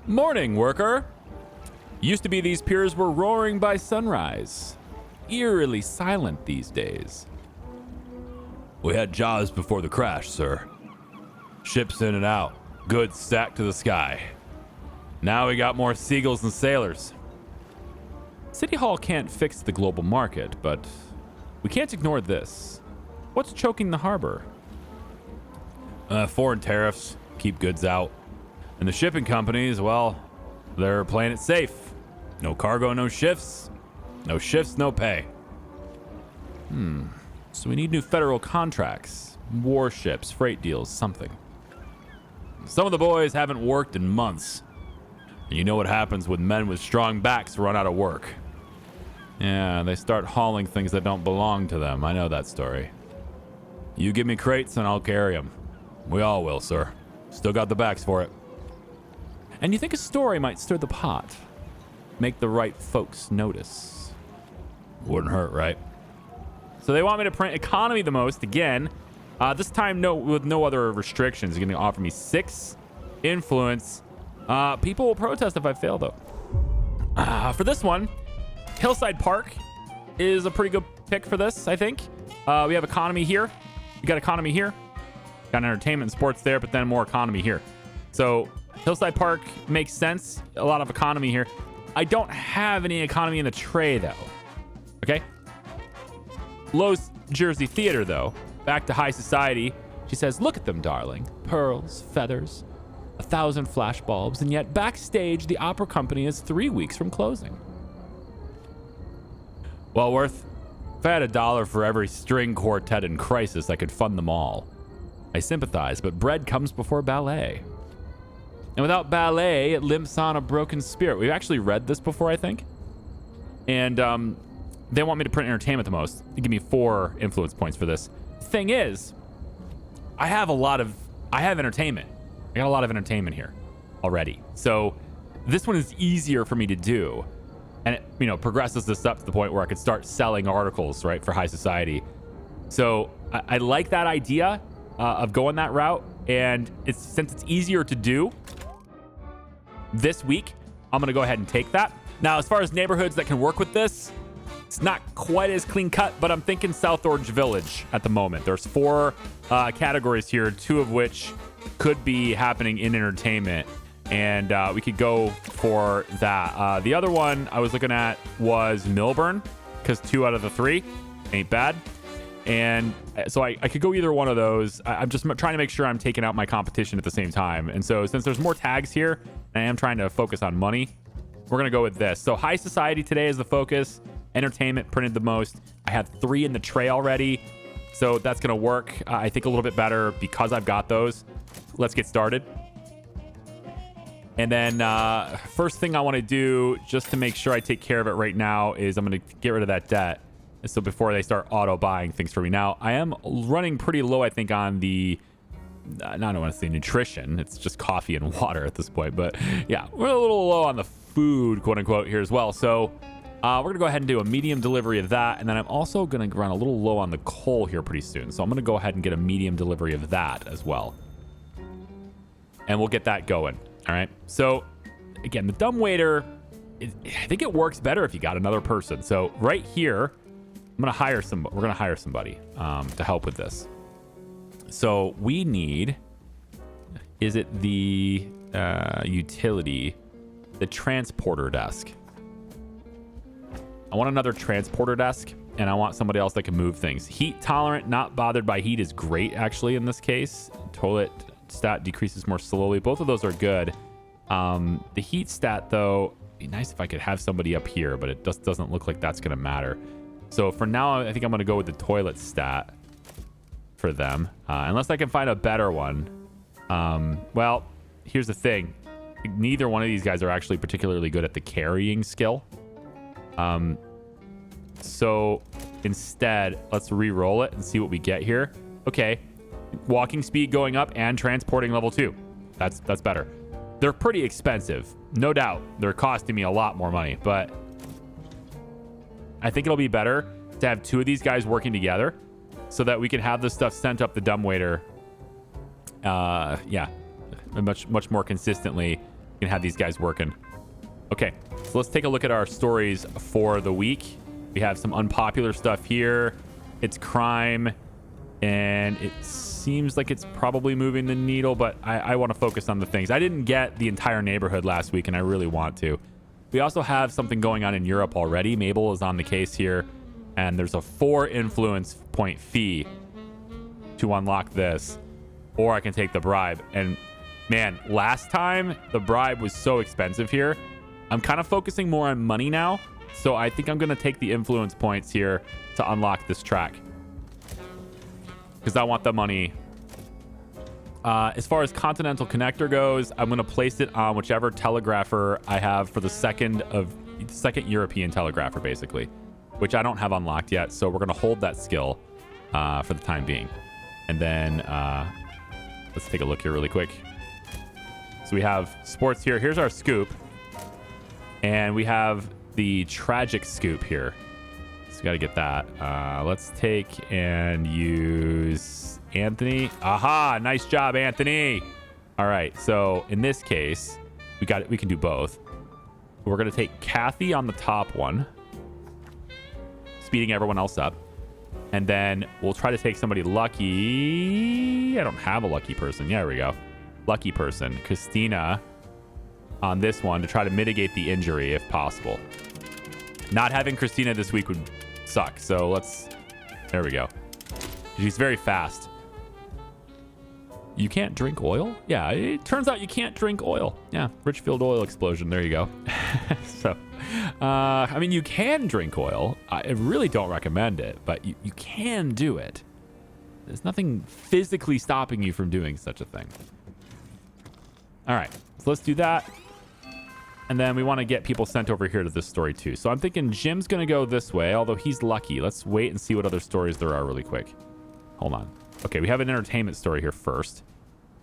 Morning, worker. Used to be these piers were roaring by sunrise. Eerily silent these days. We had jobs before the crash, sir. Ships in and out, goods stacked to the sky. Now we got more seagulls than sailors. City Hall can't fix the global market, but we can't ignore this. What's choking the harbor? Foreign tariffs keep goods out. And the shipping companies, well, they're playing it safe. No cargo, no shifts. No shifts, no pay. So we need new federal contracts, warships, freight deals, something. Some of the boys haven't worked in months. And you know what happens when men with strong backs run out of work. Yeah, they start hauling things that don't belong to them. I know that story. You give me crates and I'll carry them. We all will, sir. Still got the backs for it. And you think a story might stir the pot? Make the right folks notice? Wouldn't hurt, right? So they want me to print economy the most again. This time with no other restrictions. You're going to offer me 6 influence. People will protest if I fail, though. For this one, Hillside Park is a pretty good pick for this, I think. We have economy here. We got economy here. Got entertainment and sports there, but then more economy here. So Hillside Park makes sense. A lot of economy here. I don't have any economy in the tray, though. Okay? Lowe's Jersey Theater, though. Back to high society. She says, look at them, darling. Pearls, feathers, 1,000 flashbulbs, and yet backstage, the opera company is 3 weeks from closing. Well, Worth, if I had $1 for every string quartet in crisis, I could fund them all. I sympathize, but bread comes before ballet. And without ballet, it limps on a broken spirit. We've actually read this before, I think. And they want me to print entertainment the most. They give me 4 influence points for this. Thing is, I have entertainment. I got a lot of entertainment here already. So this one is easier for me to do. And it, progresses this up to the point where I could start selling articles, right, for high society. So I like that idea of going that route. And since it's easier to do this week, I'm going to go ahead and take that. Now, as far as neighborhoods that can work with this, it's not quite as clean cut, but I'm thinking South Orange Village at the moment. There's 4 categories here, 2 of which could be happening in entertainment. And we could go for that. The other one I was looking at was Milburn, because 2 out of the 3 ain't bad. And so I could go either one of those. I'm just trying to make sure I'm taking out my competition at the same time. And so since there's more tags here, and I am trying to focus on money, we're going to go with this. So high society today is the focus. Entertainment printed the most. I have 3 in the tray already. So that's going to work, I think, a little bit better because I've got those. Let's get started. And then first thing I want to do, just to make sure I take care of it right now, is I'm going to get rid of that debt. So before they start auto buying things for me. Now, I am running pretty low, I think, on the, I don't want to say nutrition. It's just coffee and water at this point. But yeah, we're a little low on the food, quote unquote, here as well. So we're going to go ahead and do a medium delivery of that. And then I'm also going to run a little low on the coal here pretty soon. So I'm going to go ahead and get a medium delivery of that as well. And we'll get that going. All right. So again, the dumbwaiter, I think it works better if you got another person. So right here, we're going to hire somebody to help with this. So we need, is it the utility, the transporter desk? I want another transporter desk, and I want somebody else that can move things. Heat tolerant, not bothered by heat is great, actually, in this case. Toilet stat decreases more slowly. Both of those are good. The heat stat, though, it'd be nice if I could have somebody up here, but it just doesn't look like that's going to matter. So for now, I think I'm going to go with the toilet stat for them, unless I can find a better one. Well, here's the thing. Neither one of these guys are actually particularly good at the carrying skill. So instead, let's re-roll it and see what we get here. Okay. Walking speed going up and transporting level 2. That's better. They're pretty expensive. No doubt. They're costing me a lot more money, but I think it'll be better to have 2 of these guys working together so that we can have this stuff sent up the dumbwaiter. Much more consistently can have these guys working. Okay, so let's take a look at our stories for the week. We have some unpopular stuff here. It's crime, and it seems like it's probably moving the needle, but I want to focus on the things. I didn't get the entire neighborhood last week, and I really want to. We also have something going on in Europe already. Mabel is on the case here, and there's a 4 influence point fee to unlock this, or I can take the bribe. And man, last time the bribe was so expensive here. I'm kind of focusing more on money now, so I think I'm going to take the influence points here to unlock this track, because I want the money. As far as Continental Connector goes, I'm going to place it on whichever telegrapher I have for the second European telegrapher, basically, which I don't have unlocked yet. So we're going to hold that skill for the time being. And then let's take a look here really quick. So we have sports here. Here's our scoop. And we have the tragic scoop here. So we got to get that. Let's take and use Anthony. Aha, nice job, Anthony. All right, so in this case, we can do both. We're going to take Kathy on the top one, speeding everyone else up. And then we'll try to take somebody lucky. I don't have a lucky person. Yeah, there we go. Lucky person, Christina, on this one to try to mitigate the injury if possible. Not having Christina this week would suck. So there we go. She's very fast. You can't drink oil? Yeah, it turns out you can't drink oil. Yeah, Richfield oil explosion. There you go. So, I mean, you can drink oil. I really don't recommend it, but you can do it. There's nothing physically stopping you from doing such a thing. All right, so let's do that. And then we want to get people sent over here to this story too. So I'm thinking Jim's going to go this way, although he's lucky. Let's wait and see what other stories there are really quick. Hold on. Okay, we have an entertainment story here first.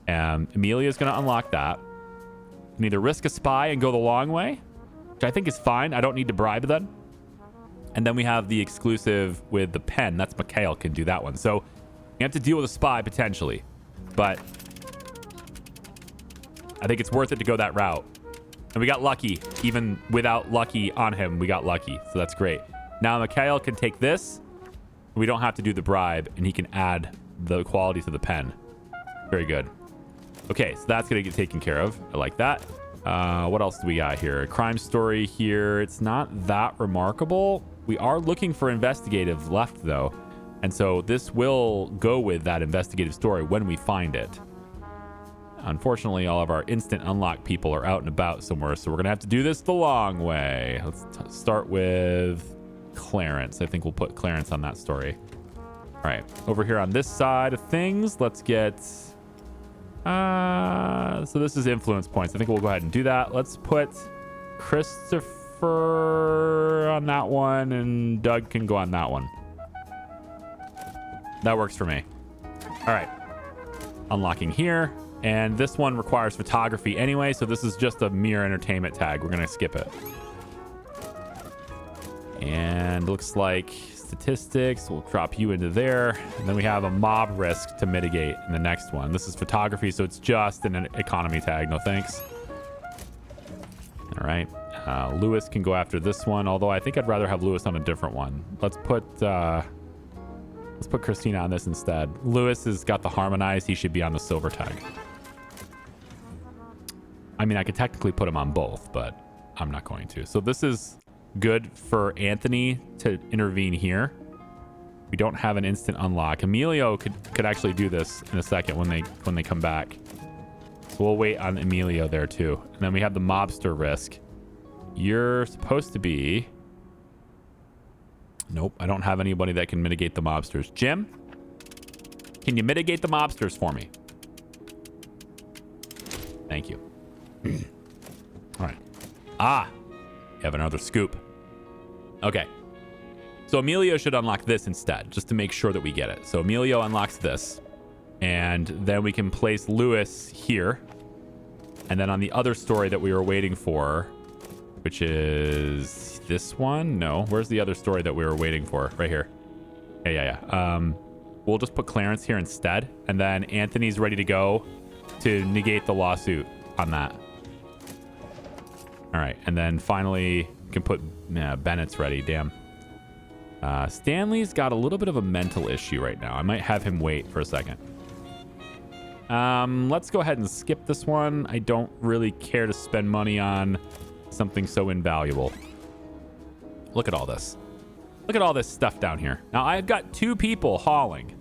Amelia's going to unlock that. You can either risk a spy and go the long way, which I think is fine. I don't need to bribe them. And then we have the exclusive with the pen. That's Mikhail can do that one. So you have to deal with a spy potentially. But I think it's worth it to go that route. And we got lucky. Even without lucky on him, we got lucky. So that's great. Now Mikhail can take this. We don't have to do the bribe, and he can add the quality to the pen. Very good. Okay, so that's going to get taken care of. I like that. What else do we got here? A crime story here. It's not that remarkable. We are looking for investigative left, though. And so this will go with that investigative story when we find it. Unfortunately, all of our instant unlock people are out and about somewhere, so we're going to have to do this the long way. Let's start with Clarence. I think we'll put Clarence on that story. All right, over here on this side of things, let's get... so this is influence points. I think we'll go ahead and do that. Let's put Christopher on that one, and Doug can go on that one. That works for me. All right, unlocking here. And this one requires photography anyway, so this is just a mere entertainment tag. We're going to skip it. And looks like statistics, we'll drop you into there. And then we have a mob risk to mitigate in the next one. This is photography, so it's just an economy tag. No thanks. All right. Lewis can go after this one, although I think I'd rather have Lewis on a different one. Let's put Christina on this instead. Lewis has got the harmonize. He should be on the silver tag. I mean, I could technically put him on both, but I'm not going to. So this is good for Anthony to intervene here. We don't have an instant unlock. Emilio could actually do this in a second when they come back. So we'll wait on Emilio there too. And then we have the mobster risk. You're supposed to be... Nope, I don't have anybody that can mitigate the mobsters. Jim, can you mitigate the mobsters for me? Thank you. All right. You have another scoop. Okay. So Emilio should unlock this instead, just to make sure that we get it. So Emilio unlocks this, and then we can place Lewis here. And then on the other story that we were waiting for, which is this one? No. Where's the other story that we were waiting for? Right here. Yeah. We'll just put Clarence here instead. And then Anthony's ready to go to negate the lawsuit on that. All right, and then finally we can put Bennett's ready. Damn. Stanley's got a little bit of a mental issue right now. I might have him wait for a second. Let's go ahead and skip this one. I don't really care to spend money on something so invaluable. Look at all this. Look at all this stuff down here. Now, I've got 2 people hauling.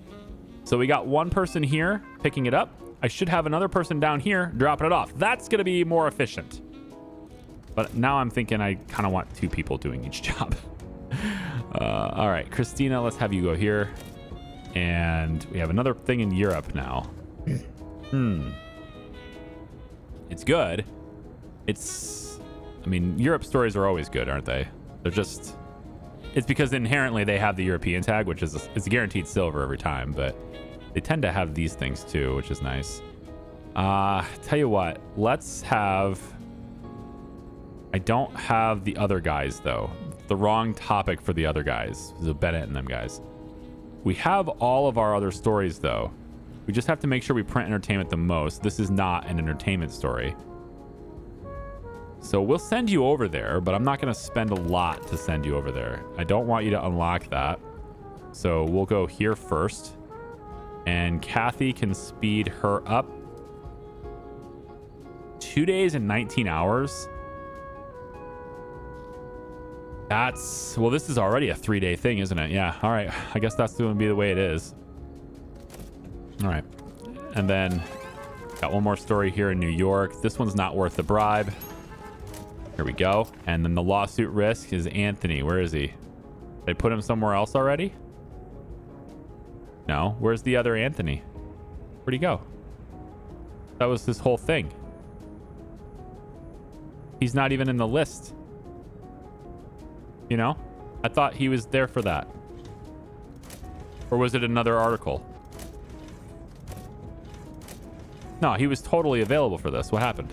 So we got 1 person here picking it up. I should have another person down here dropping it off. That's going to be more efficient. But now I'm thinking I kind of want 2 people doing each job. All right, Christina, let's have you go here. And we have another thing in Europe now. It's good. I mean, Europe stories are always good, aren't they? They're just... It's because inherently they have the European tag, which is it's a guaranteed silver every time, but they tend to have these things too, which is nice. Tell you what, let's have... I don't have the other guys, though. The wrong topic for the other guys. So Bennett and them guys. We have all of our other stories, though. We just have to make sure we print entertainment the most. This is not an entertainment story. So we'll send you over there, but I'm not going to spend a lot to send you over there. I don't want you to unlock that. So we'll go here first. And Kathy can speed her up. 2 days and 19 hours. Well, this is already a 3-day thing, isn't it? Yeah. All right. I guess that's going to be the way it is. All right. And then got one more story here in New York. This one's not worth the bribe. Here we go. And then the lawsuit risk is Anthony. Where is he? They put him somewhere else already? No. Where's the other Anthony? Where'd he go? That was his whole thing. He's not even in the list. You know? I thought he was there for that. Or was it another article? No, he was totally available for this. What happened?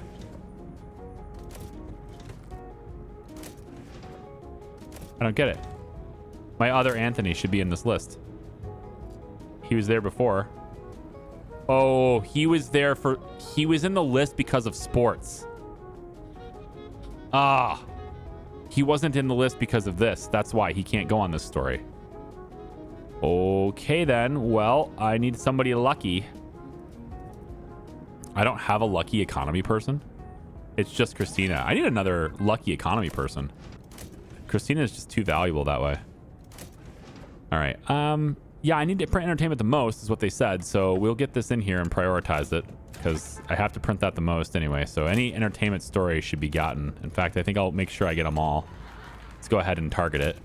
I don't get it. My other Anthony should be in this list. He was there before. Oh, he was there for... He was in the list because of sports. Ah. He wasn't in the list because of this. That's why he can't go on this story. Okay, then. Well, I need somebody lucky. I don't have a lucky economy person. It's just Christina. I need another lucky economy person. Christina is just too valuable that way. All right. Yeah, I need to print entertainment the most is what they said. So we'll get this in here and prioritize it because I have to print that the most anyway. So any entertainment story should be gotten. In fact, I think I'll make sure I get them all. Let's go ahead and target it.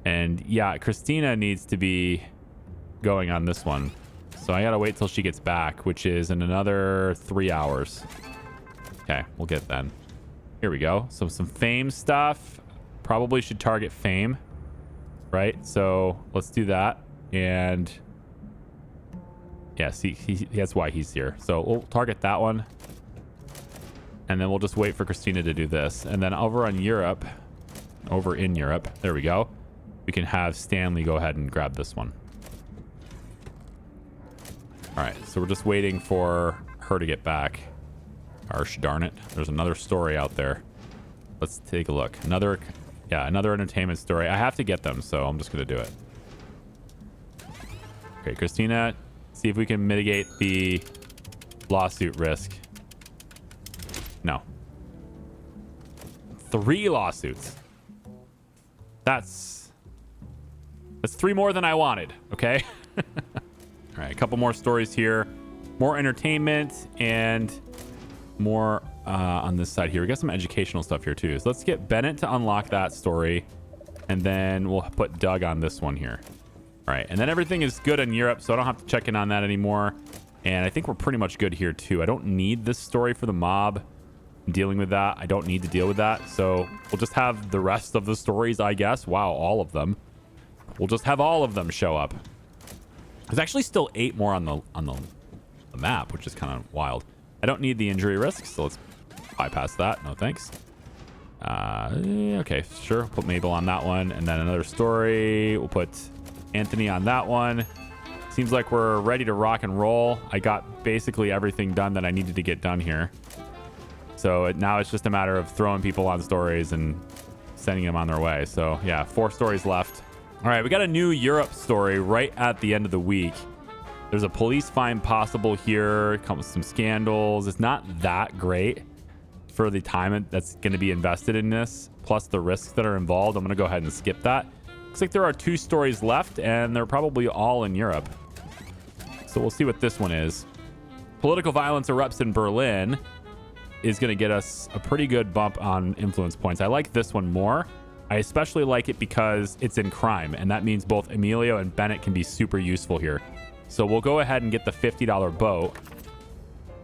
And yeah, Christina needs to be going on this one. So I got to wait till she gets back, which is in another 3 hours. Okay, we'll get then. Here we go. So some fame stuff. Probably should target fame, right? So let's do that. And yeah, see, that's why he's here. So we'll target that one. And then we'll just wait for Christina to do this. And then over in Europe, there we go. We can have Stanley go ahead and grab this one. All right, so we're just waiting for her to get back. Arsh, darn it. There's another story out there. Let's take a look. Another entertainment story. I have to get them, so I'm just going to do it. Okay, Christina, see if we can mitigate the lawsuit risk. No. 3 lawsuits. That's 3 more than I wanted, okay? All right, a couple more stories here. More entertainment and more on this side here. We got some educational stuff here too. So let's get Bennett to unlock that story. And then we'll put Doug on this one here. All right. And then everything is good in Europe, so I don't have to check in on that anymore. And I think we're pretty much good here too. I don't need this story for the mob. I'm dealing with that. I don't need to deal with that. So we'll just have the rest of the stories, I guess. Wow, all of them. We'll just have all of them show up. There's actually still 8 more on the map, which is kind of wild. I don't need the injury risk, so let's bypass that. No thanks. Okay, sure. Put Mabel on that one, and then another story. We'll put Anthony on that one. Seems like we're ready to rock and roll. I got basically everything done that I needed to get done here. So now it's just a matter of throwing people on stories and sending them on their way. So yeah, 4 stories left. All right, we got a new Europe story right at the end of the week. There's a police fine possible here. It comes with some scandals. It's not that great for the time that's going to be invested in this, plus the risks that are involved. I'm going to go ahead and skip that. Looks like there are 2 stories left, and they're probably all in Europe. So we'll see what this one is. Political violence erupts in Berlin is going to get us a pretty good bump on influence points. I like this one more. I especially like it because it's in crime, and that means both Emilio and Bennett can be super useful here. So we'll go ahead and get the $50 boat,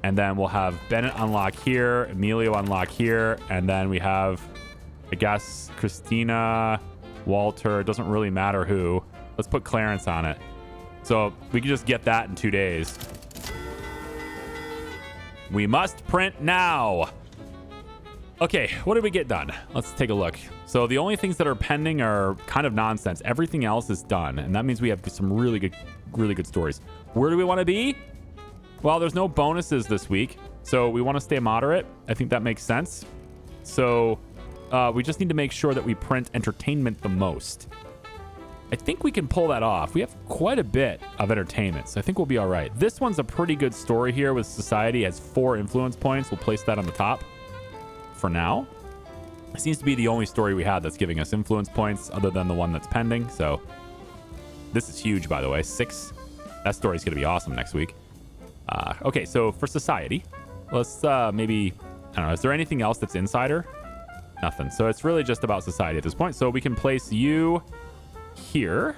and then we'll have Bennett unlock here, Emilio unlock here, and then we have, I guess, Christina, Walter. It doesn't really matter who. Let's put Clarence on it. So we can just get that in 2 days. We must print now. Okay, what did we get done? Let's take a look. So the only things that are pending are kind of nonsense. Everything else is done, and that means we have some really good stories. Where do we want to be? Well, there's no bonuses this week, so we want to stay moderate. I think that makes sense. So we just need to make sure that we print entertainment the most. I think we can pull that off. We have quite a bit of entertainment, so I think we'll be all right. This one's a pretty good story here with society. It has 4 influence points. We'll place that on the top for now. It seems to be the only story we had that's giving us influence points other than the one that's pending. So this is huge, by the way. 6. That story's going to be awesome next week. Okay, so for society, let's maybe, I don't know, is there anything else that's insider? Nothing. So it's really just about society at this point. So we can place you here.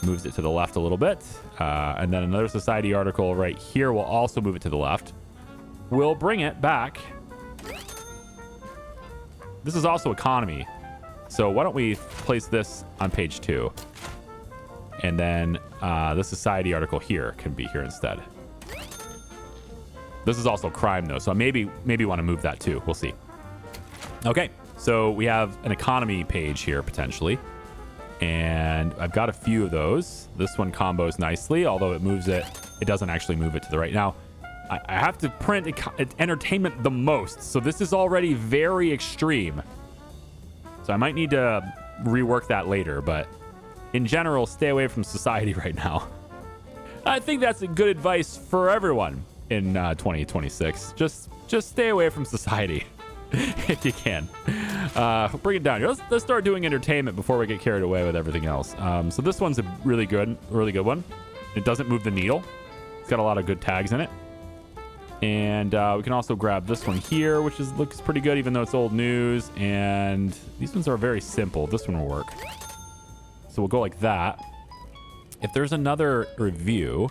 Moves it to the left a little bit. And then another society article right here will also move it to the left. We'll bring it back. This is also economy. So why don't we place this on page 2? And then the society article here can be here instead. This is also crime though, so maybe want to move that too. We'll see. Okay, so we have an economy page here potentially. And I've got a few of those. This one combos nicely, although it moves it. It doesn't actually move it to the right. Now, I have to print entertainment the most. So this is already very extreme. So I might need to rework that later. But in general, stay away from society right now. I think that's a good advice for everyone in 2026. Just stay away from society if you can. Bring it down here. Let's start doing entertainment before we get carried away with everything else. So this one's a really good one. It doesn't move the needle. It's got a lot of good tags in it. And we can also grab this one here, which looks pretty good, even though it's old news. And these ones are very simple. This one will work. So we'll go like that. If there's another review,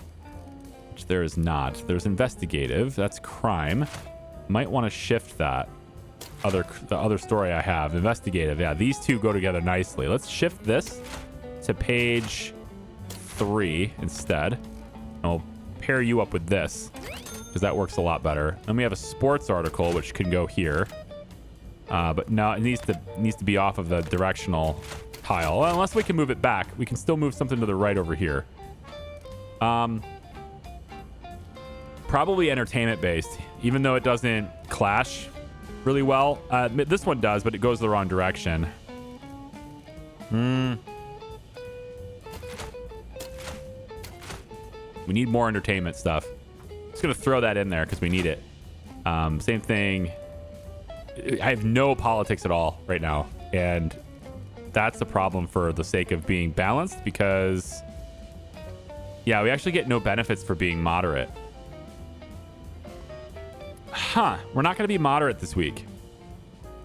which there is not, there's investigative. That's crime. Might want to shift that. The other story I have, investigative. Yeah, these two go together nicely. Let's shift this to page 3 instead. And we'll pair you up with this, because that works a lot better. Then we have a sports article, which can go here. But no, it needs to be off of the directional tile. Well, unless we can move it back. We can still move something to the right over here. Probably entertainment based, even though it doesn't clash really well. This one does, but it goes the wrong direction. We need more entertainment stuff. Just gonna throw that in there because we need it. Same thing. I have no politics at all right now, and that's the problem for the sake of being balanced, because yeah, we actually get no benefits for being moderate. We're not going to be moderate this week.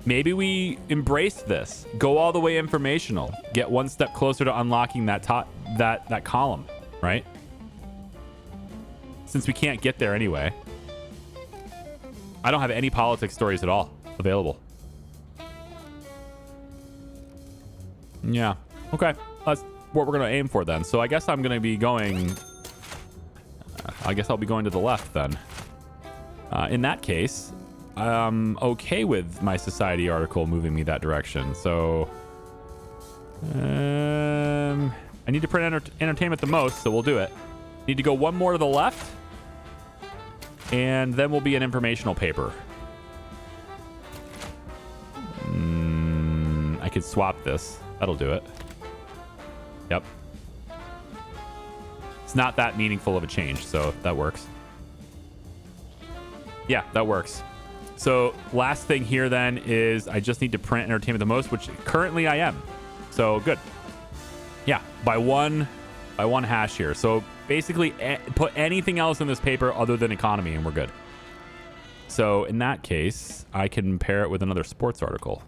Maybe we embrace this, go all the way informational, get one step closer to unlocking that column, right? Since we can't get there anyway. I don't have any politics stories at all available. Yeah. Okay. That's what we're going to aim for then. So I guess I'm going to be going... I guess I'll be going to the left then. In that case, I'm okay with my society article moving me that direction. So I need to print entertainment the most, so we'll do it. Need to go one more to the left, and then we'll be an informational paper. could swap this. That'll do it. Yep. It's not that meaningful of a change, so that works. Yeah, that works. So last thing here then is I just need to print entertainment the most, which currently I am. So good. Yeah, by one hash here. So basically put anything else in this paper other than economy and we're good. So in that case, I can pair it with another sports article.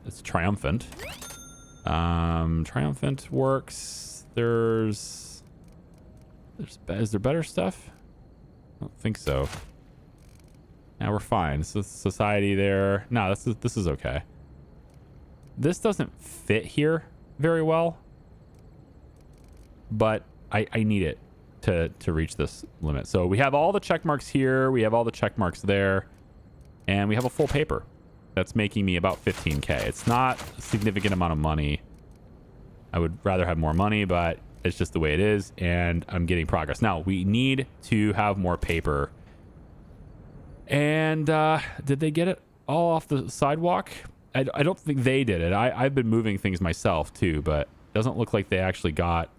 It's triumphant. Triumphant works. Is there better stuff? I don't think so. Now we're fine. So society there. No, this is okay. This doesn't fit here very well, but I need it to reach this limit. So we have all the check marks here. We have all the check marks there, and we have a full paper. That's making me about 15K. It's not a significant amount of money. I would rather have more money, but it's just the way it is, and I'm getting progress. Now, we need to have more paper. And did they get it all off the sidewalk? I don't think they did it. I've been moving things myself, too, but it doesn't look like they actually got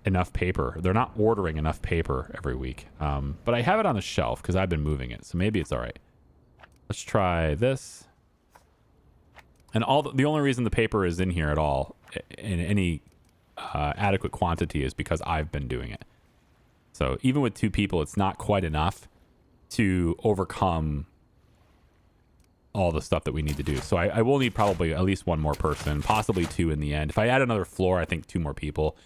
enough paper. They're not ordering enough paper every week. But I have it on the shelf because I've been moving it, so maybe it's all right. Let's try this. And the only reason the paper is in here at all in any adequate quantity is because I've been doing it. So even with 2 people, it's not quite enough to overcome all the stuff that we need to do. So I will need probably at least 1 more person, possibly 2 in the end. If I add another floor, I think 2 more people.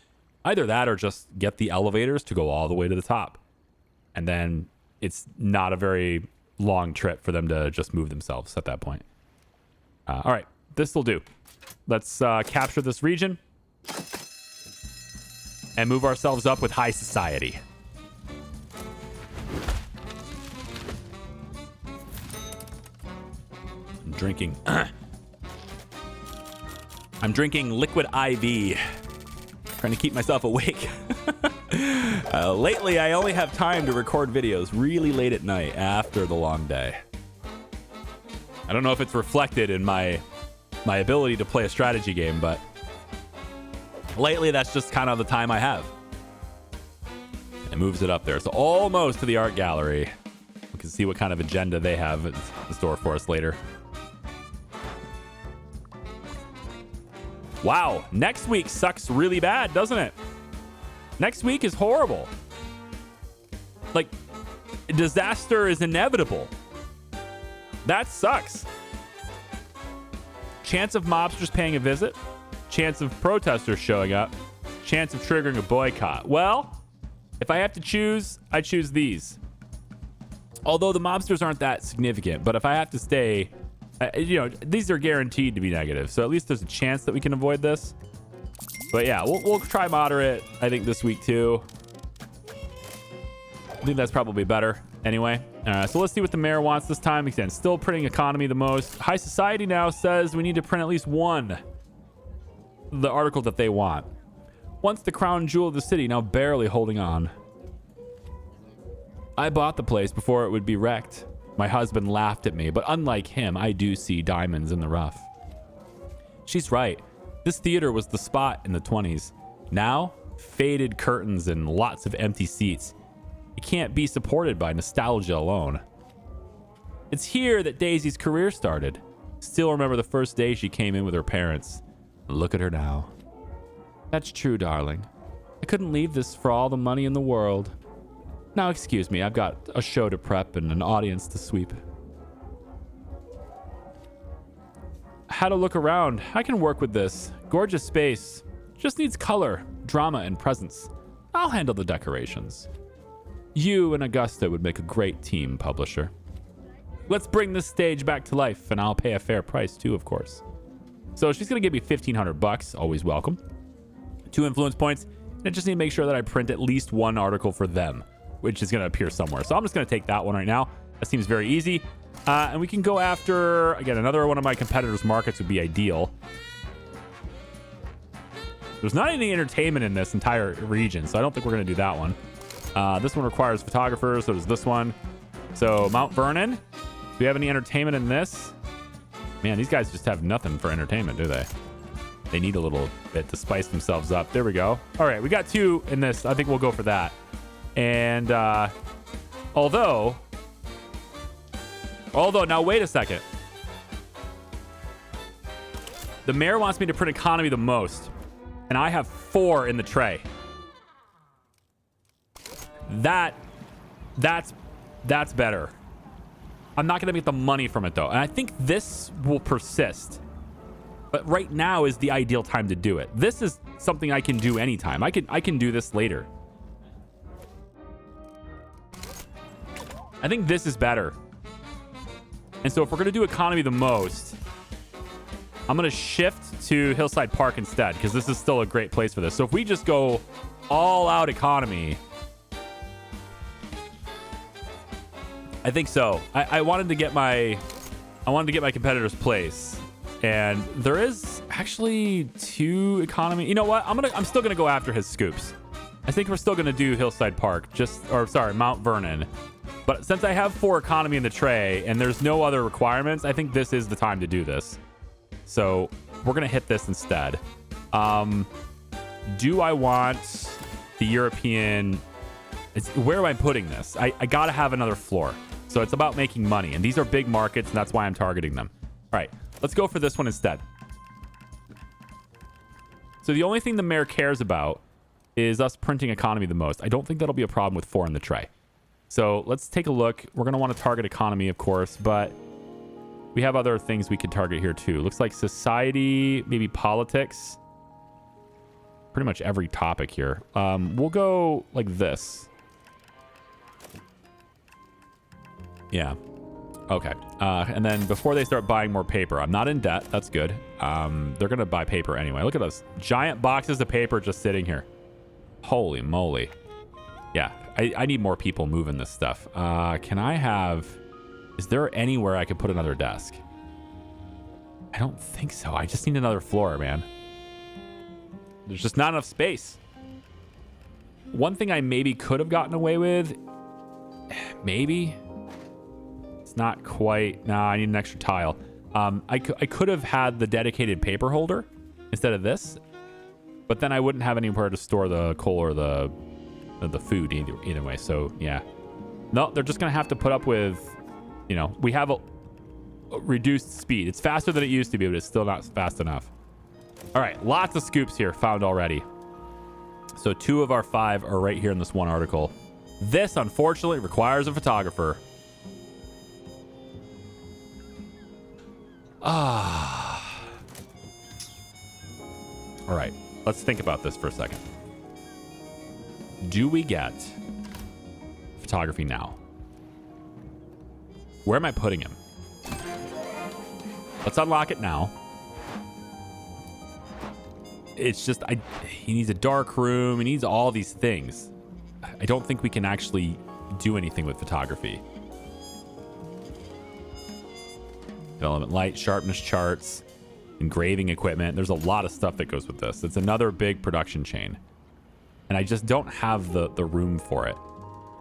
Either that or just get the elevators to go all the way to the top. And then it's not a very long trip for them to just move themselves at that point. All right, this will do. Let's capture this region and move ourselves up with high society. I'm drinking liquid IV, trying to keep myself awake. Lately, I only have time to record videos really late at night after the long day. I don't know if it's reflected in my ability to play a strategy game, but lately that's just kind of the time I have. It moves it up there. So almost to the art gallery. We can see what kind of agenda they have in store for us later. Wow, next week sucks really bad, doesn't it? Next week is horrible. Like, disaster is inevitable. That sucks. Chance of mobsters paying a visit. Chance of protesters showing up. Chance of triggering a boycott. Well, if I have to choose, I choose these. Although the mobsters aren't that significant, but if I have to stay, these are guaranteed to be negative. So at least there's a chance that we can avoid this. But yeah, we'll try moderate, I think, this week too. I think that's probably better anyway. So let's see what the mayor wants this time. Again, still printing economy the most. High society now says we need to print at least 1. The article that they want. Once the crown jewel of the city, now barely holding on. I bought the place before it would be wrecked. My husband laughed at me, but unlike him, I do see diamonds in the rough. She's right. This theater was the spot in the 20s. Now, faded curtains and lots of empty seats. It can't be supported by nostalgia alone. It's here that Daisy's career started. Still remember the first day she came in with her parents. Look at her now. That's true, darling. I couldn't leave this for all the money in the world. Now, excuse me, I've got a show to prep and an audience to sweep. Had a look around. I can work with this. Gorgeous space. Just needs color, drama, and presence. I'll handle the decorations. You and Augusta would make a great team, publisher. Let's bring this stage back to life, and I'll pay a fair price too, of course. So she's going to give me $1,500, always welcome. 2 influence points, and I just need to make sure that I print at least 1 article for them, which is going to appear somewhere. So I'm just going to take that one right now. That seems very easy. And we can go after, again, another one of my competitors' markets would be ideal. There's not any entertainment in this entire region, so I don't think we're going to do that one. This one requires photographers, so does this one. So Mount Vernon. Do we have any entertainment in this? Man, these guys just have nothing for entertainment, do they? They need a little bit to spice themselves up. There we go. All right, we got 2 in this. I think we'll go for that. And although, now wait a second. The mayor wants me to print economy the most, and I have 4 in the tray. That's better. I'm not going to get the money from it, though. And I think this will persist. But right now is the ideal time to do it. This is something I can do anytime. I can do this later. I think this is better. And so if we're going to do economy the most, I'm going to shift to Hillside Park instead, because this is still a great place for this. So if we just go all out economy, I think so. I wanted to get my competitor's place, and there is actually 2 economy. You know what? I'm still gonna go after his scoops. I think we're still gonna do Hillside Park, Mount Vernon. But since I have 4 economy in the tray and there's no other requirements, I think this is the time to do this. So we're gonna hit this instead. Do I want the European? Where am I putting this? I gotta have another floor. So it's about making money, and these are big markets, and that's why I'm targeting them. All right, let's go for this one instead. So the only thing the mayor cares about is us printing economy the most. I don't think that'll be a problem with 4 in the tray. So let's take a look. We're going to want to target economy, of course, but we have other things we could target here too. Looks like society, maybe politics. Pretty much every topic here. We'll go like this. Yeah. Okay. And then before they start buying more paper, I'm not in debt. That's good. They're going to buy paper anyway. Look at those giant boxes of paper just sitting here. Holy moly. Yeah. I need more people moving this stuff. Can I have... Is there anywhere I could put another desk? I don't think so. I just need another floor, man. There's just not enough space. One thing I maybe could have gotten away with... Maybe... It's not quite. Nah, I need an extra tile. I could have had the dedicated paper holder instead of this, but then I wouldn't have anywhere to store the coal or the food either way. So yeah, no, they're just gonna have to put up with, you know, we have a reduced speed. It's faster than it used to be, but it's still not fast enough. All right, lots of scoops here found already. So 2 of our 5 are right here in this one article. This unfortunately requires a photographer. All right, let's think about this for a second. Do we get photography now? Where am I putting him? Let's unlock it now. It's just, he needs a dark room. He needs all these things. I don't think we can actually do anything with photography. Development light, sharpness charts, engraving equipment. There's a lot of stuff that goes with this. It's another big production chain. And I just don't have the room for it.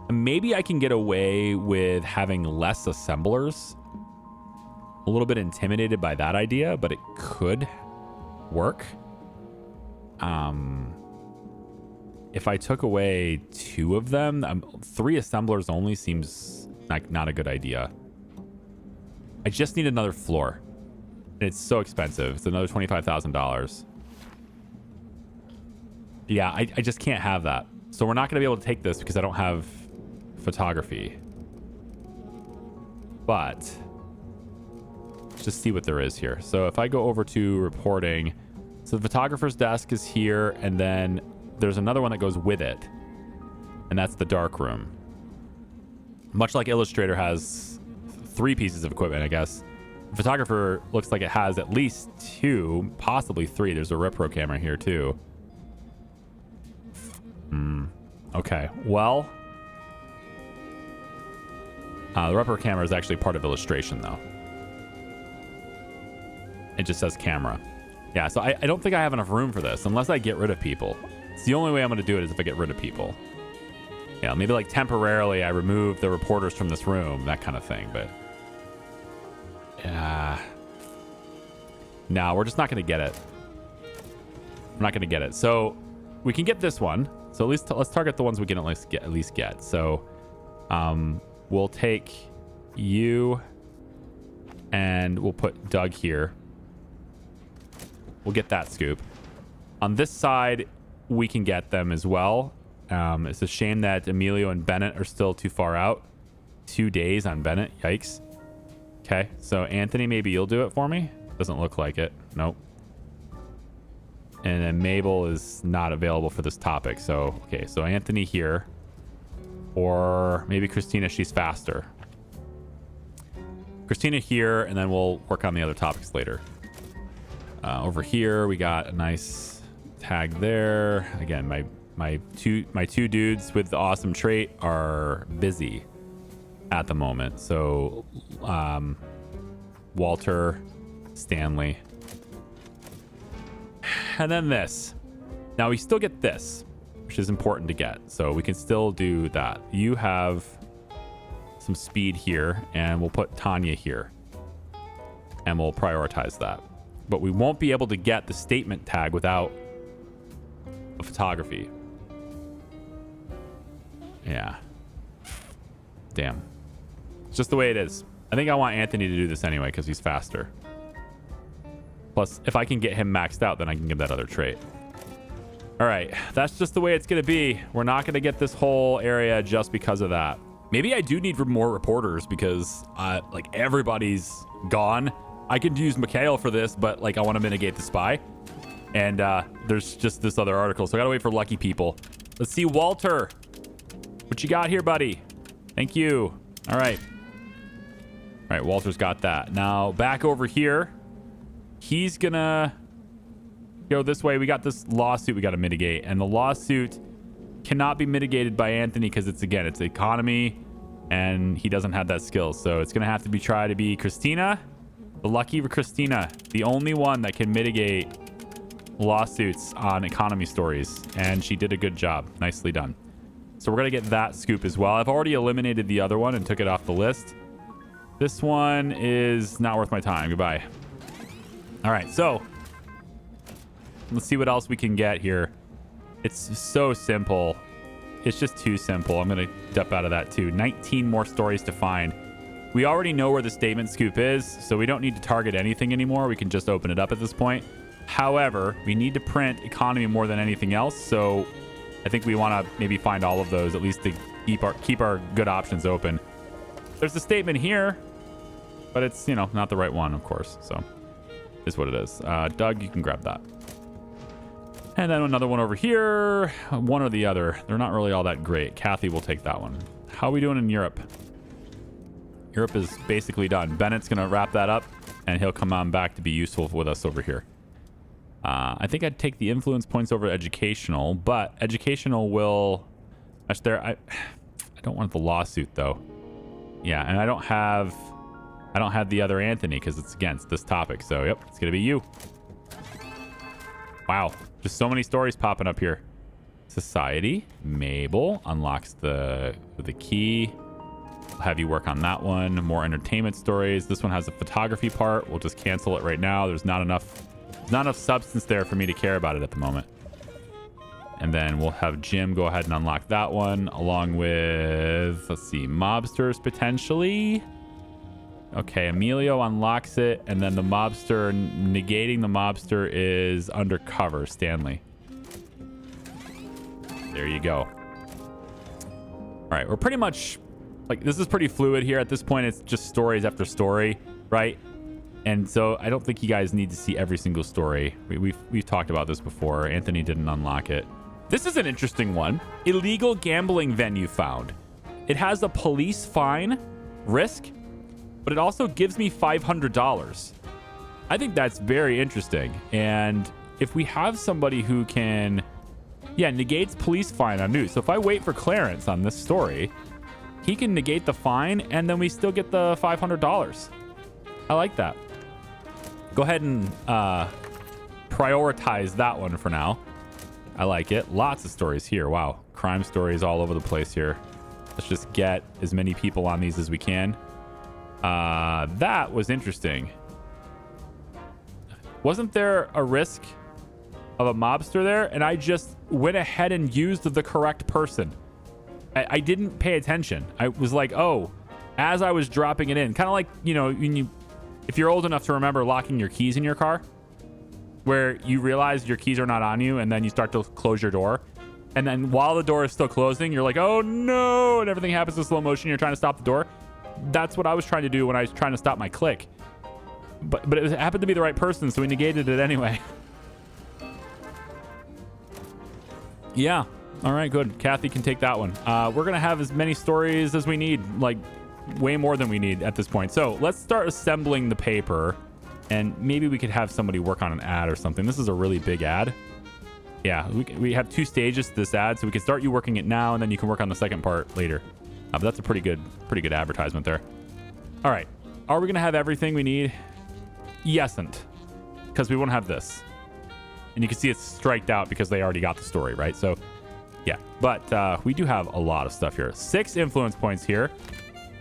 And maybe I can get away with having less assemblers. A little bit intimidated by that idea, but it could work. If I took away 2 of them, 3 assemblers only seems like not a good idea. I just need another floor. It's so expensive. It's another $25,000. Yeah, I just can't have that. So we're not going to be able to take this because I don't have photography. But let's just see what there is here. So if I go over to reporting, so the photographer's desk is here, and then there's another one that goes with it, and that's the dark room. Much like Illustrator has 3 pieces of equipment, I guess. The photographer looks like it has at least 2, possibly 3. There's a repro camera here too. Okay, well, the repro camera is actually part of illustration though. It just says camera. Yeah, so I don't think I have enough room for this unless I get rid of people. It's the only way I'm going to do it is if I get rid of people. Yeah, maybe like temporarily I remove the reporters from this room, that kind of thing, but... Yeah. No, we're just not going to get it. We're not going to get it. So we can get this one. So at least let's target the ones we can at least get. So we'll take you and we'll put Doug here. We'll get that scoop. On this side, we can get them as well. It's a shame that Emilio and Bennett are still too far out. 2 days on Bennett. Yikes. Okay, so Anthony, maybe you'll do it for me. Doesn't look like it. Nope. And then Mabel is not available for this topic. So, okay, so Anthony here. Or maybe Christina, she's faster. Christina here, and then we'll work on the other topics later. Over here, we got a nice tag there. Again, my two dudes with the awesome trait are busy at the moment. So, Walter, Stanley. And then this. Now we still get this, which is important to get. So we can still do that. You have some speed here, and we'll put Tanya here. And we'll prioritize that. But we won't be able to get the statement tag without a photography. Yeah. Damn. It's just the way it is. I think I want Anthony to do this anyway because he's faster. Plus, if I can get him maxed out, then I can get that other trait. All right. That's just the way it's going to be. We're not going to get this whole area just because of that. Maybe I do need more reporters because like everybody's gone. I could use Mikhail for this, but like I want to mitigate the spy. And there's just this other article. So I got to wait for lucky people. Let's see, Walter. What you got here, buddy? Thank you. All right. All right, Walter's got that. Now, back over here. He's going to go this way. We got this lawsuit we got to mitigate. And the lawsuit cannot be mitigated by Anthony because it's economy. And he doesn't have that skill. So it's going to have to try to be Christina. The lucky Christina. The only one that can mitigate lawsuits on economy stories. And she did a good job. Nicely done. So we're going to get that scoop as well. I've already eliminated the other one and took it off the list. This one is not worth my time. Goodbye. All right, so let's see what else we can get here. It's so simple. It's just too simple. I'm going to step out of that too. 19 more stories to find. We already know where the statement scoop is, so we don't need to target anything anymore. We can just open it up at this point. However, we need to print economy more than anything else, so I think we want to maybe find all of those, at least to keep our good options open. There's a statement here, but it's, not the right one, of course, so is what it is. Doug, you can grab that. And then another one over here. One or the other. They're not really all that great. Kathy will take that one. How are we doing in Europe? Europe is basically done. Bennett's going to wrap that up, and he'll come on back to be useful with us over here. I think I'd take the influence points over educational, but educational will... I don't want the lawsuit, though. Yeah, and I don't have the other Anthony because it's against this topic. So, yep, it's going to be you. Wow. Just so many stories popping up here. Society. Mabel unlocks the key. I'll have you work on that one. More entertainment stories. This one has a photography part. We'll just cancel it right now. There's not enough substance there for me to care about it at the moment. And then we'll have Jim go ahead and unlock that one along with, let's see, mobsters potentially. Okay, Emilio unlocks it, and then the mobster, negating the mobster is undercover, Stanley. There you go. All right, we're pretty much, like, this is pretty fluid here. At this point, it's just stories after story, right? And so I don't think you guys need to see every single story. We've talked about this before. Anthony didn't unlock it. This is an interesting one. Illegal gambling venue found. It has a police fine, risk, but it also gives me $500. I think that's very interesting. And if we have somebody who can, negates police fine on news. So if I wait for Clarence on this story, he can negate the fine and then we still get the $500. I like that. Go ahead and prioritize that one for now. I like it. Lots of stories here. Wow. Crime stories all over the place here. Let's just get as many people on these as we can. That was interesting. Wasn't there a risk of a mobster there? And I just went ahead and used the correct person. I didn't pay attention. I was like, oh, as I was dropping it in, kind of like, you know, if you're old enough to remember locking your keys in your car, where you realize your keys are not on you and then you start to close your door. And then while the door is still closing, you're like, oh no, and everything happens in slow motion. You're trying to stop the door. That's what I was trying to do when I was trying to stop my click. But it happened to be the right person, so we negated it anyway. Yeah. All right, good. Kathy can take that one. We're going to have as many stories as we need, like way more than we need at this point. So let's start assembling the paper, and maybe we could have somebody work on an ad or something. This is a really big ad. Yeah, we have 2 stages to this ad, so we can start you working it now, and then you can work on the second part later. But that's a pretty good advertisement there. All right. Are we going to have everything we need? Yesn't, because we won't have this. And you can see it's striked out because they already got the story, right? So yeah, but we do have a lot of stuff here. 6 influence points here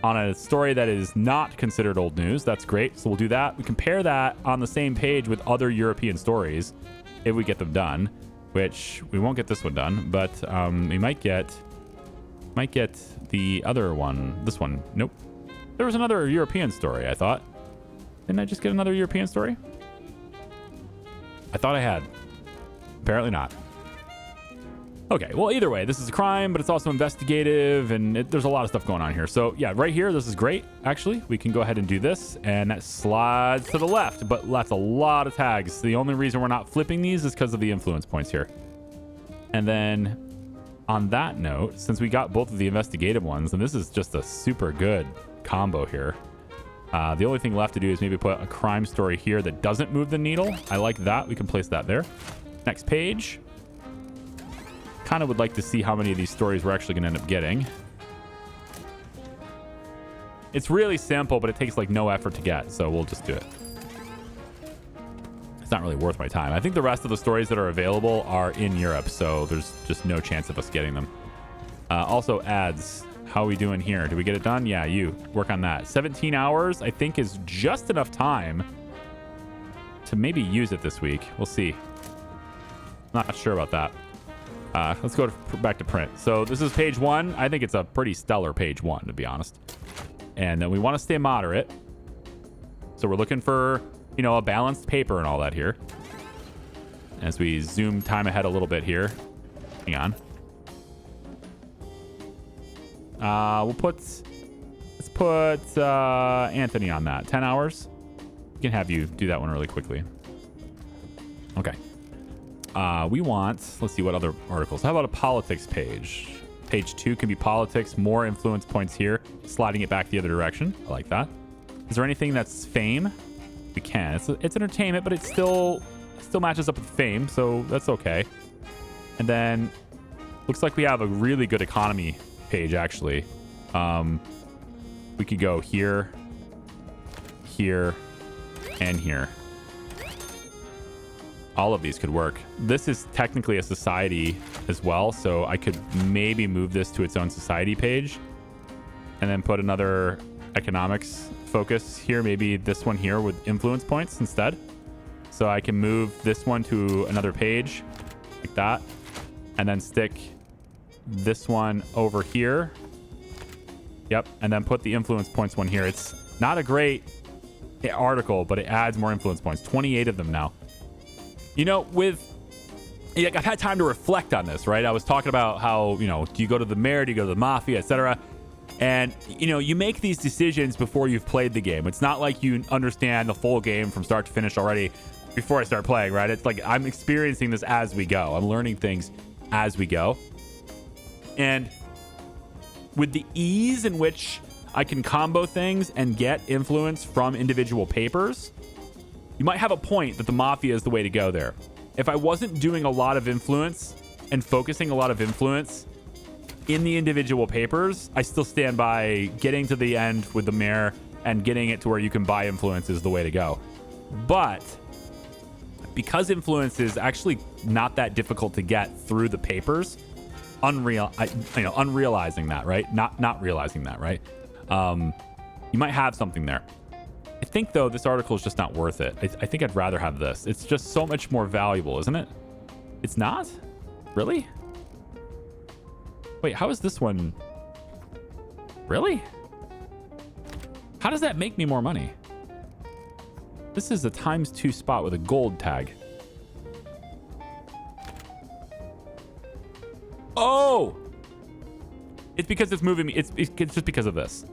on a story that is not considered old news. That's great. So we'll do that. We compare that on the same page with other European stories if we get them done, which we won't get this one done, but we might get the other one. This one. Nope. There was another European story, I thought. Didn't I just get another European story? I thought I had. Apparently not. Okay, well, either way, this is a crime, but it's also investigative, and there's a lot of stuff going on here. So, yeah, right here, this is great, actually. We can go ahead and do this, and that slides to the left, but that's a lot of tags. The only reason we're not flipping these is because of the influence points here. And then, on that note, since we got both of the investigative ones, and this is just a super good combo here, the only thing left to do is maybe put a crime story here that doesn't move the needle. I like that. We can place that there. Next page. Kind of would like to see how many of these stories we're actually going to end up getting. It's really simple, but it takes like no effort to get, so we'll just do it. It's not really worth my time. I think the rest of the stories that are available are in Europe, so there's just no chance of us getting them. Also, ads. How are we doing here? Did we get it done? Yeah, you work on that. 17 hours, I think, is just enough time to maybe use it this week. We'll see. Not sure about that. Let's go back to print. So this is page 1. I think it's a pretty stellar page 1, to be honest. And then we want to stay moderate. So we're looking for, you know, a balanced paper and all that here. As we zoom time ahead a little bit here. Hang on. Let's put Anthony on that. 10 hours. We can have you do that one really quickly. Okay. We want, let's see what other articles. How about a politics page? Page 2 can be politics, more influence points here, sliding it back the other direction. I like that. Is there anything that's fame? We can. It's entertainment, but it still matches up with fame, so that's okay. And then looks like we have a really good economy page, actually. We could go here, here, and here. All of these could work. This is technically a society as well, so I could maybe move this to its own society page and then put another economics focus here, maybe this one here with influence points instead. So I can move this one to another page like that, and then stick this one over here. Yep, and then put the influence points one here. It's not a great article, but it adds more influence points. 28 of them now. You know, I've had time to reflect on this, right? I was talking about how, you know, do you go to the mayor, do you go to the mafia, etc. And, you know, you make these decisions before you've played the game. It's not like you understand the full game from start to finish already before I start playing, right? It's like I'm experiencing this as we go. I'm learning things as we go. And with the ease in which I can combo things and get influence from individual papers, you might have a point that the mafia is the way to go there. If I wasn't doing a lot of influence and focusing a lot of influence in the individual papers, I still stand by getting to the end with the mayor and getting it to where you can buy influence is the way to go. But because influence is actually not that difficult to get through the papers, unrealizing that, right? Not realizing that, right? You might have something there. I think, though, this article is just not worth it. I think I'd rather have this. It's just so much more valuable, isn't it? It's not? Really? Wait, how is this one? Really? How does that make me more money? This is a ×2 spot with a gold tag. Oh! It's because it's moving me. It's just because of this.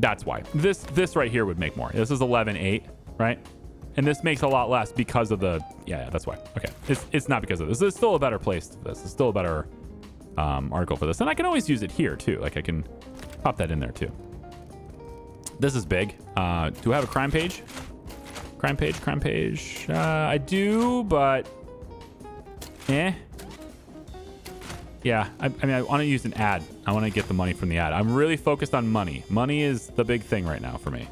That's why. This right here would make more. This is 11.8, right? And this makes a lot less because of the... Yeah, that's why. Okay. It's not because of this. There's still a better place for this. It's still a better article for this. And I can always use it here, too. Like, I can pop that in there, too. This is big. Do I have a crime page? Crime page. I do, but... Yeah, I mean, I want to use an ad. I want to get the money from the ad. I'm really focused on money. Money is the big thing right now for me.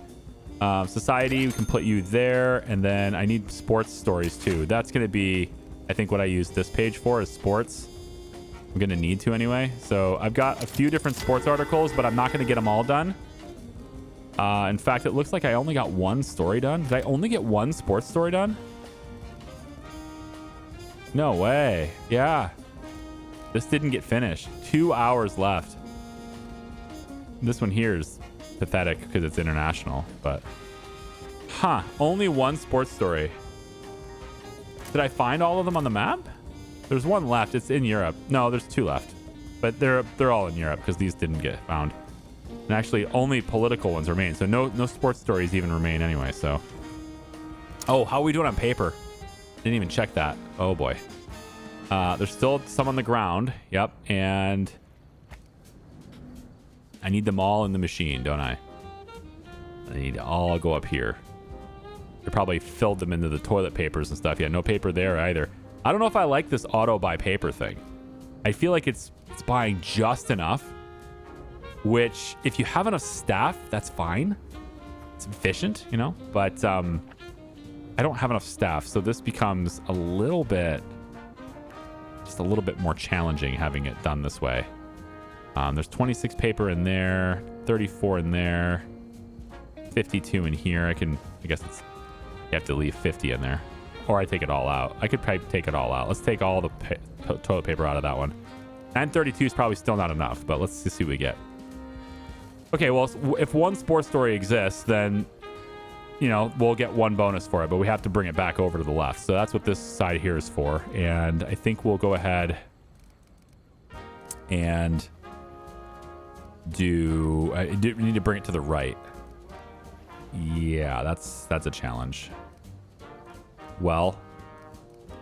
Society, we can put you there. And then I need sports stories too. That's going to be, I think, what I use this page for is sports. I'm going to need to anyway. So I've got a few different sports articles, but I'm not going to get them all done. In fact, it looks like I only got one story done. Did I only get one sports story done? No way. Yeah. This didn't get finished. 2 hours left. This one here is pathetic because it's international, but... Huh. Only one sports story. Did I find all of them on the map? There's one left. It's in Europe. No, there's two left. But they're all in Europe because these didn't get found. And actually, only political ones remain. So no sports stories even remain anyway, so... Oh, how are we doing on paper? Didn't even check that. Oh, boy. There's still some on the ground. Yep. And I need them all in the machine, don't I? I need to all go up here. They probably filled them into the toilet papers and stuff. Yeah, no paper there either. I don't know if I like this auto buy paper thing. I feel like it's buying just enough, which if you have enough staff, that's fine. It's efficient, you know, but I don't have enough staff. So this becomes a little bit... just a little bit more challenging having it done this way. There's 26 paper in there, 34 in there, 52 in here. I guess you have to leave 50 in there, or I take it all out. I could probably take it all out. Let's take all the toilet paper out of that one. 932 is probably still not enough, but let's just see what we get. Okay, well, if one sports story exists, then, you know, we'll get one bonus for it, but we have to bring it back over to the left. So that's what this side here is for. And I think we'll go ahead and we need to bring it to the right. Yeah, that's a challenge. Well,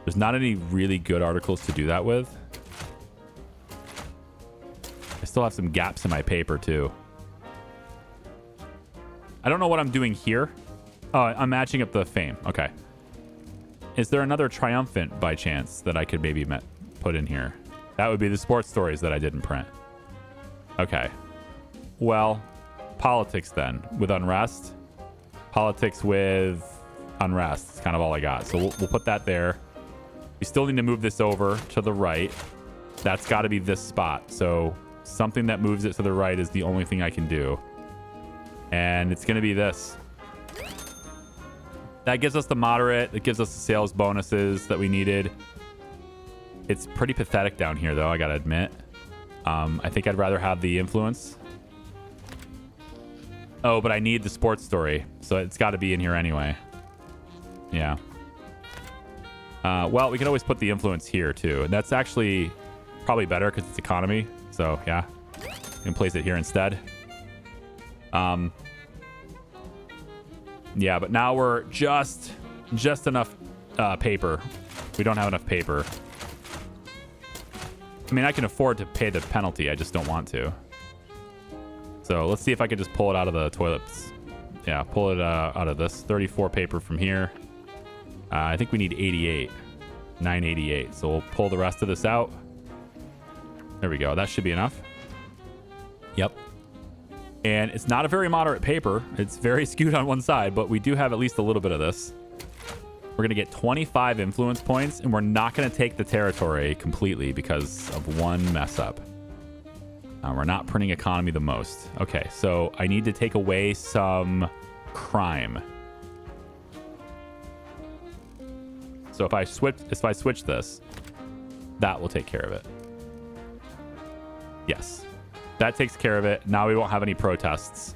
there's not any really good articles to do that with. I still have some gaps in my paper too. I don't know what I'm doing here. Oh, I'm matching up the fame. Okay. Is there another triumphant by chance that I could maybe put in here? That would be the sports stories that I didn't print. Okay. Well, politics then with unrest. Politics with unrest is kind of all I got. So we'll put that there. We still need to move this over to the right. That's got to be this spot. So something that moves it to the right is the only thing I can do. And it's going to be this. That gives us the moderate. It gives us the sales bonuses that we needed. It's pretty pathetic down here, though, I got to admit. I think I'd rather have the influence. Oh, but I need the sports story, so it's got to be in here anyway. Yeah. Well, we can always put the influence here, too. And that's actually probably better because it's economy. So, yeah. We can place it here instead. Yeah, but now we're just enough paper. We don't have enough paper. I mean, I can afford to pay the penalty. I just don't want to. So let's see if I can just pull it out of the toilets. Yeah, pull it out of this 34 paper from here. I think we need 88. 988. So we'll pull the rest of this out. There we go. That should be enough. Yep. And it's not a very moderate paper. It's very skewed on one side, but we do have at least a little bit of this. We're going to get 25 influence points, and we're not going to take the territory completely because of one mess up. We're not printing economy the most. Okay, so I need to take away some crime. So if I switch this, that will take care of it. Yes. That takes care of it. Now we won't have any protests.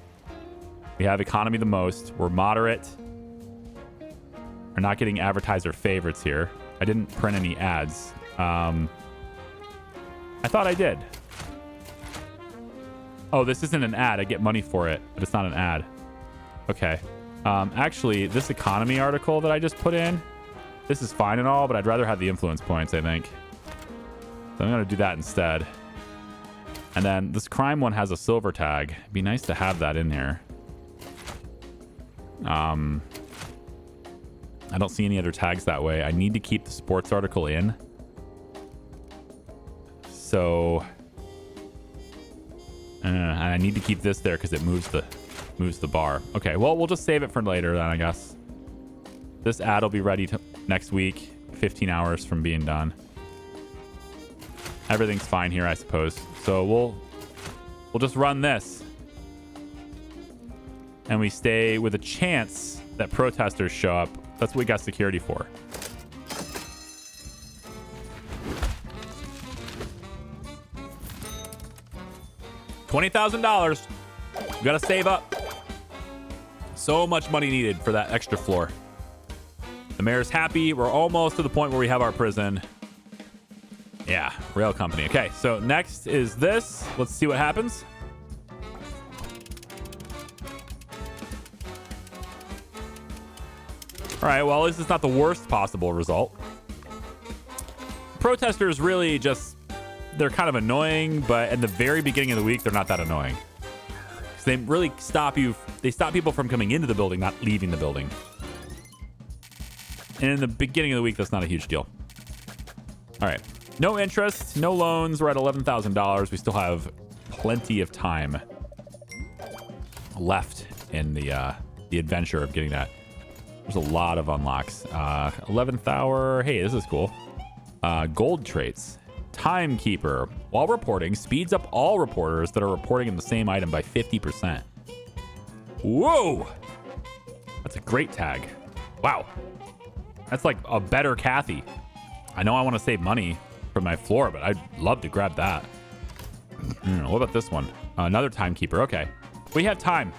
We have economy the most. We're moderate. We're not getting advertiser favorites here. I didn't print any ads. I thought I did. Oh, this isn't an ad. I get money for it, but it's not an ad. Okay. Actually, this economy article that I just put in, this is fine and all, but I'd rather have the influence points, I think. So I'm going to do that instead. And then this crime one has a silver tag. It'd be nice to have that in here. I don't see any other tags that way. I need to keep the sports article in. So and I need to keep this there because it moves the bar. Okay, well, we'll just save it for later then, I guess. This ad will be ready next week, 15 hours from being done. Everything's fine here, I suppose. So we'll just run this. And we stay with a chance that protesters show up. That's what we got security for. $20,000. We gotta save up. So much money needed for that extra floor. The mayor's happy. We're almost to the point where we have our prison. Yeah, rail company. Okay, so next is this. Let's see what happens. All right, well, this is not the worst possible result. Protesters really just, they're kind of annoying, but at the very beginning of the week, they're not that annoying. Because they really stop people from coming into the building, not leaving the building. And in the beginning of the week, that's not a huge deal. All right. No interest, no loans. We're at $11,000. We still have plenty of time left in the adventure of getting that. There's a lot of unlocks. 11th hour. Hey, this is cool. Gold traits. Timekeeper. While reporting, speeds up all reporters that are reporting in the same item by 50%. Whoa! That's a great tag. Wow. That's like a better Kathy. I know I want to save money for my floor, but I'd love to grab that. What about this one? Another timekeeper. Okay. We have time.